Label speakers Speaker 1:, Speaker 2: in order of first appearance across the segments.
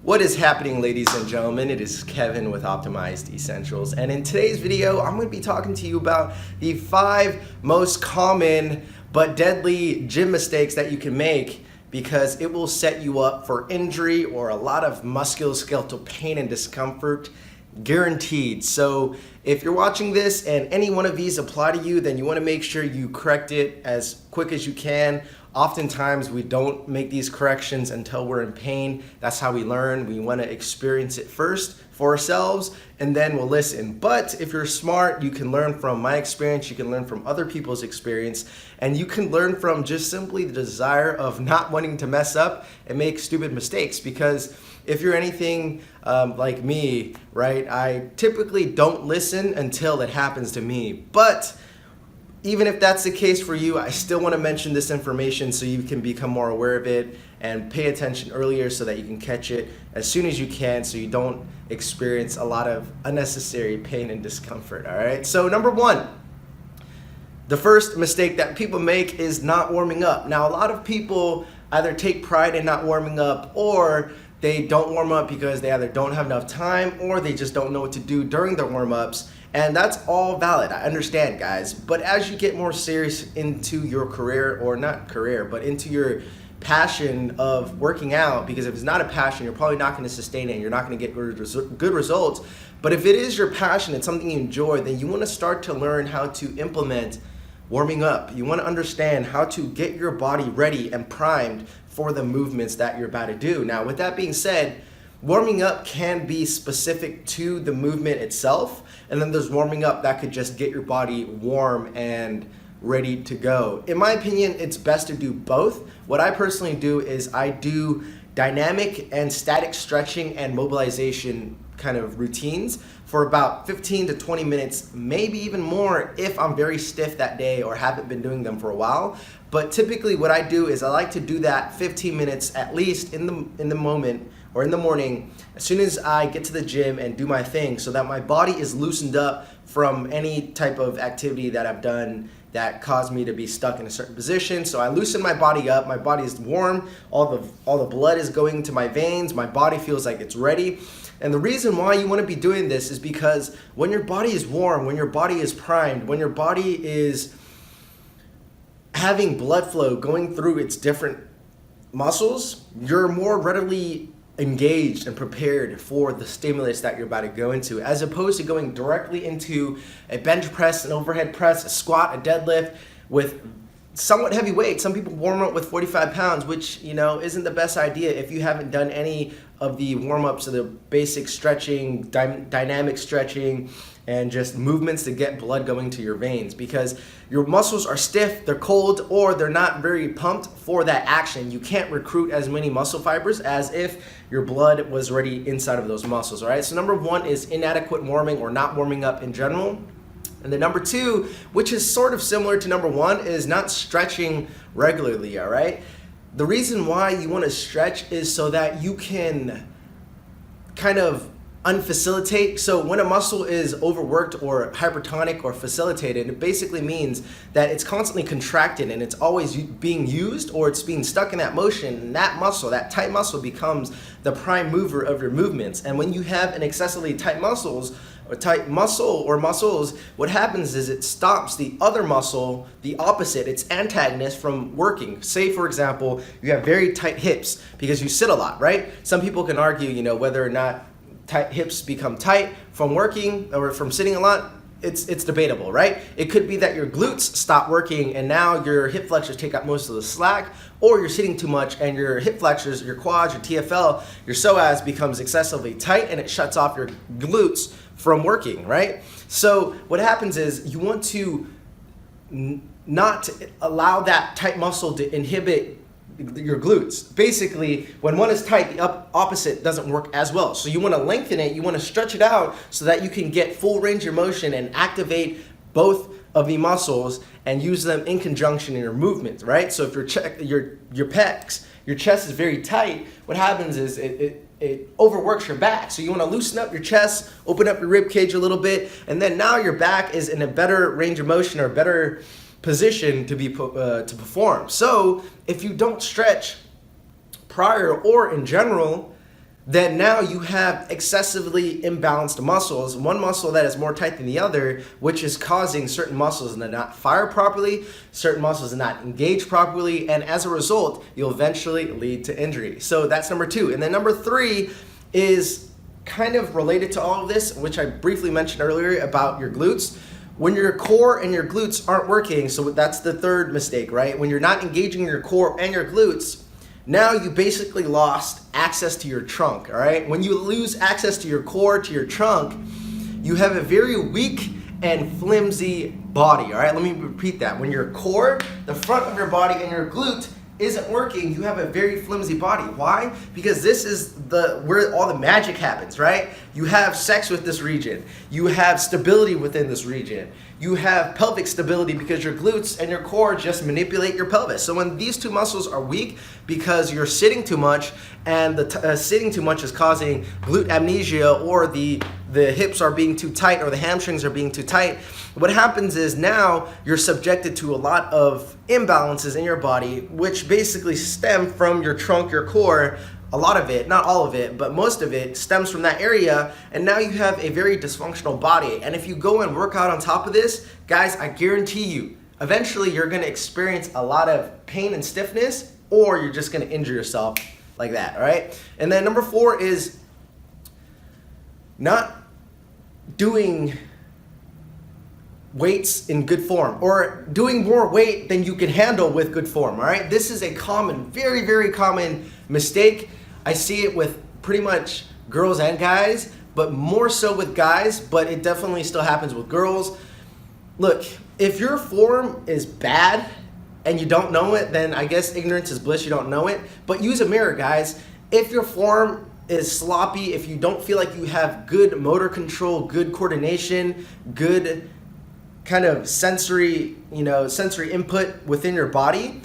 Speaker 1: What is happening, ladies and gentlemen? It is Kevin with Optimized Essentials, and in today's video I'm going to be talking to you about the 5 most common but deadly gym mistakes that you can make, because it will set you up for injury or a lot of musculoskeletal pain and discomfort, guaranteed. So if you're watching this and any one of these apply to you, then you want to make sure you correct it as quick as you can. Oftentimes we don't make these corrections until we're in pain. That's how we learn. We want to experience it first for ourselves and then we'll listen. But if you're smart, you can learn from my experience, you can learn from other people's experience, and you can learn from just simply the desire of not wanting to mess up and make stupid mistakes. Because if you're anything like me, right, I typically don't listen until it happens to me. But even if that's the case for you, I still want to mention this information so you can become more aware of it and pay attention earlier so that you can catch it as soon as you can, so you don't experience a lot of unnecessary pain and discomfort. All right, so number 1, the first mistake that people make is not warming up. Now, a lot of people either take pride in not warming up, or they don't warm up because they either don't have enough time or they just don't know what to do during their warm-ups. And that's all valid, I understand, guys. But as you get more serious into your career, or not career, but into your passion of working out, because if it's not a passion, you're probably not going to sustain it and you're not going to get good results. But if it is your passion, it's something you enjoy, then you want to start to learn how to implement warming up. You want to understand how to get your body ready and primed for the movements that you're about to do. Now, with that being said, warming up can be specific to the movement itself, and then there's warming up that could just get your body warm and ready to go. In my opinion, it's best to do both. What I personally do is I do dynamic and static stretching and mobilization kind of routines for about 15 to 20 minutes, maybe even more if I'm very stiff that day or haven't been doing them for a while. But typically what I do is I like to do that 15 minutes at least in the moment, or in the morning, as soon as I get to the gym and do my thing, so that my body is loosened up from any type of activity that I've done that caused me to be stuck in a certain position. So I loosen my body up, my body is warm, all the blood is going to my veins, my body feels like it's ready. And the reason why you want to be doing this is because when your body is warm, when your body is primed, when your body is having blood flow going through its different muscles, you're more readily engaged and prepared for the stimulus that you're about to go into, as opposed to going directly into a bench press, an overhead press, a squat, a deadlift with somewhat heavy weight. Some people warm up with 45 pounds, which, you know, isn't the best idea if you haven't done any of the warm-ups of the basic stretching, dynamic stretching, and just movements to get blood going to your veins, because your muscles are stiff, they're cold, or they're not very pumped for that action. You can't recruit as many muscle fibers as if your blood was already inside of those muscles. All right, so number 1 is inadequate warming or not warming up in general. And then number 2, which is sort of similar to number 1, is not stretching regularly. All right, the reason why you want to stretch is so that you can kind of unfacilitate. So when a muscle is overworked or hypertonic or facilitated, it basically means that it's constantly contracted and it's always being used, or it's being stuck in that motion, and that muscle, that tight muscle, becomes the prime mover of your movements. And when you have an excessively tight muscles, what happens is it stops the other muscle, the opposite, its antagonist, from working. Say, for example, you have very tight hips because you sit a lot, right? Some people can argue, you know, whether or not tight hips become tight from working or from sitting a lot. It's debatable, right? It could be that your glutes stop working and now your hip flexors take up most of the slack, or you're sitting too much and your hip flexors, your quads, your TFL, your psoas becomes excessively tight and it shuts off your glutes from working, right? So what happens is you want to not allow that tight muscle to inhibit your glutes. Basically, when one is tight, the opposite doesn't work as well. So you want to lengthen it, you want to stretch it out so that you can get full range of motion and activate both of the muscles and use them in conjunction in your movements, right? So if your pecs, your chest is very tight, what happens is it overworks your back. So you want to loosen up your chest, open up your rib cage a little bit, and then now your back is in a better range of motion or better position to perform. So if you don't stretch prior or in general, then now you have excessively imbalanced muscles, one muscle that is more tight than the other, which is causing certain muscles to not fire properly, certain muscles to not engage properly, and as a result, you'll eventually lead to injury. So that's number 2. And then number 3 is kind of related to all of this, which I briefly mentioned earlier about your glutes. When your core and your glutes aren't working, so that's the third mistake, right? When you're not engaging your core and your glutes, now you basically lost access to your trunk, all right? When you lose access to your core, to your trunk, you have a very weak and flimsy body, all right? Let me repeat that. When your core, the front of your body, and your glute isn't working, you have a very flimsy body. Why? Because this is where all the magic happens, right? You have sex with this region. You have stability within this region. You have pelvic stability because your glutes and your core just manipulate your pelvis. So when these two muscles are weak because you're sitting too much, and the sitting too much is causing glute amnesia, or the hips are being too tight, or the hamstrings are being too tight, what happens is now you're subjected to a lot of imbalances in your body, which basically stem from your trunk, your core. A lot of it, not all of it, but most of it stems from that area, and now you have a very dysfunctional body. And if you go and work out on top of this, guys, I guarantee you, eventually you're gonna experience a lot of pain and stiffness, or you're just gonna injure yourself like that, all right? And then number 4 is not doing weights in good form, or doing more weight than you can handle with good form, all right? This is a common, very, very common mistake. I see it with pretty much girls and guys, but more so with guys, but it definitely still happens with girls. Look, if your form is bad and you don't know it, then I guess ignorance is bliss, you don't know it, but use a mirror, guys. If your form is sloppy, if you don't feel like you have good motor control, good coordination, good kind of sensory input within your body,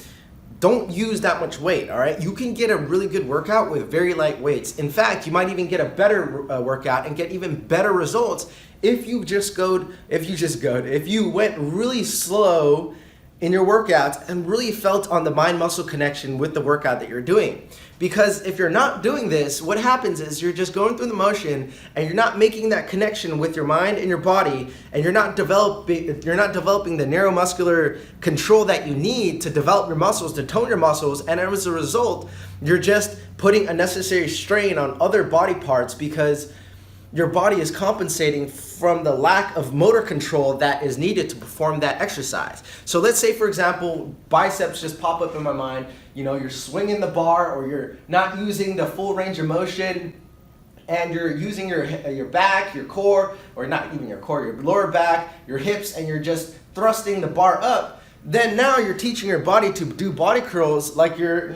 Speaker 1: don't use that much weight, all right? You can get a really good workout with very light weights. In fact, you might even get a better workout and get even better results if you went really slow in your workouts and really felt on the mind-muscle connection with the workout that you're doing. Because if you're not doing this, what happens is you're just going through the motion and you're not making that connection with your mind and your body, and you're not developing the neuromuscular control that you need to develop your muscles, to tone your muscles, and as a result, you're just putting unnecessary strain on other body parts because your body is compensating from the lack of motor control that is needed to perform that exercise. So let's say, for example, biceps just pop up in my mind. You know, you're swinging the bar, or you're not using the full range of motion, and you're using your back, your core, or not even your core, your lower back, your hips, and you're just thrusting the bar up. Then now you're teaching your body to do body curls like you're,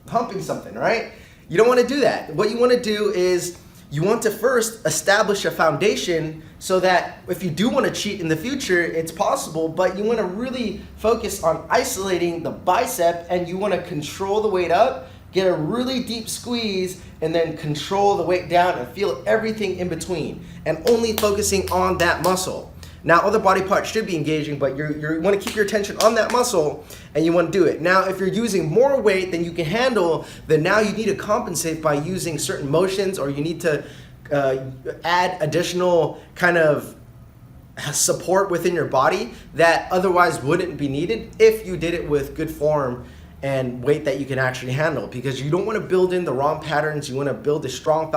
Speaker 1: humping something, right? You don't want to do that. What you want to do is you want to first establish a foundation so that if you do want to cheat in the future, it's possible, but you want to really focus on isolating the bicep, and you want to control the weight up, get a really deep squeeze, and then control the weight down and feel everything in between, and only focusing on that muscle. Now, other body parts should be engaging, but you want to keep your attention on that muscle, and you want to do it. Now, if you're using more weight than you can handle, then now you need to compensate by using certain motions, or you need to add additional kind of support within your body that otherwise wouldn't be needed if you did it with good form and weight that you can actually handle, because you don't want to build in the wrong patterns. You want to build a strong,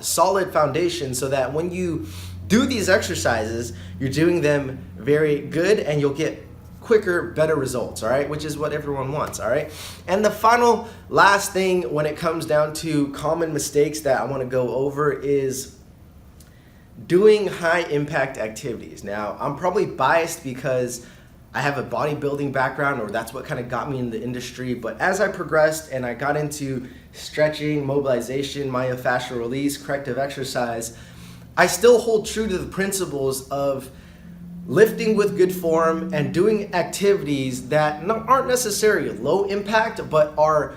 Speaker 1: solid foundation so that when you do these exercises, you're doing them very good and you'll get quicker, better results, all right? Which is what everyone wants, all right? And the last thing when it comes down to common mistakes that I want to go over is doing high impact activities. Now, I'm probably biased because I have a bodybuilding background, or that's what kind of got me in the industry, but as I progressed and I got into stretching, mobilization, myofascial release, corrective exercise, I still hold true to the principles of lifting with good form and doing activities that aren't necessarily low impact, but are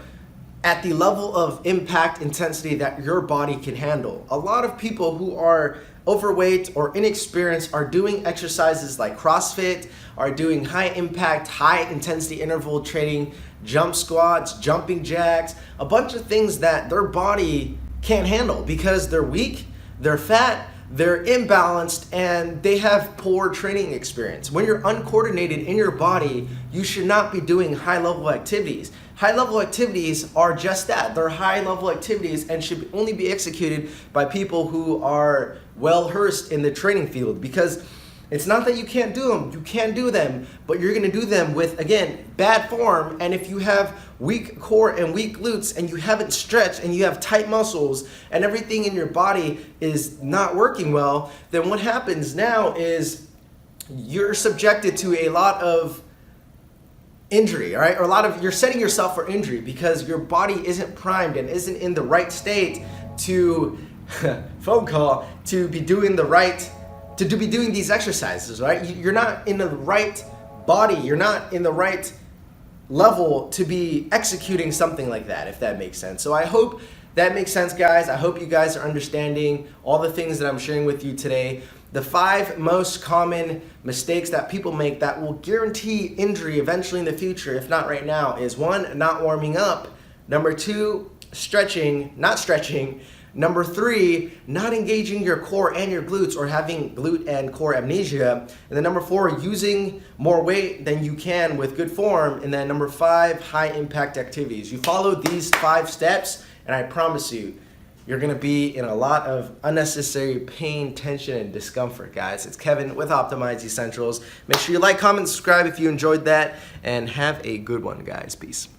Speaker 1: at the level of impact intensity that your body can handle. A lot of people who are overweight or inexperienced are doing exercises like CrossFit, are doing high impact, high intensity interval training, jump squats, jumping jacks, a bunch of things that their body can't handle because they're weak, they're fat, they're imbalanced, and they have poor training experience. When you're uncoordinated in your body, you should not be doing high-level activities. High-level activities are just that. They're high-level activities and should only be executed by people who are well-versed in the training field, because it's not that you can't do them. You can do them, but you're going to do them with, again, bad form. And if you have weak core and weak glutes and you haven't stretched and you have tight muscles and everything in your body is not working well, then what happens now is you're subjected to a lot of injury, all right? Or you're setting yourself for injury because your body isn't primed and isn't in the right state to phone call to be doing these exercises, right? You're not in the right body. You're not in the right level to be executing something like that, if that makes sense. So I hope that makes sense, guys. I hope you guys are understanding all the things that I'm sharing with you today. The 5 most common mistakes that people make that will guarantee injury eventually in the future, if not right now, is 1, not warming up. Number 2, not stretching. Number 3, not engaging your core and your glutes or having glute and core amnesia. And then number 4, using more weight than you can with good form. And then number 5, high impact activities. You follow these 5 steps and I promise you, you're gonna be in a lot of unnecessary pain, tension, and discomfort, guys. It's Kevin with Optimized Essentials. Make sure you like, comment, subscribe if you enjoyed that, and have a good one, guys. Peace.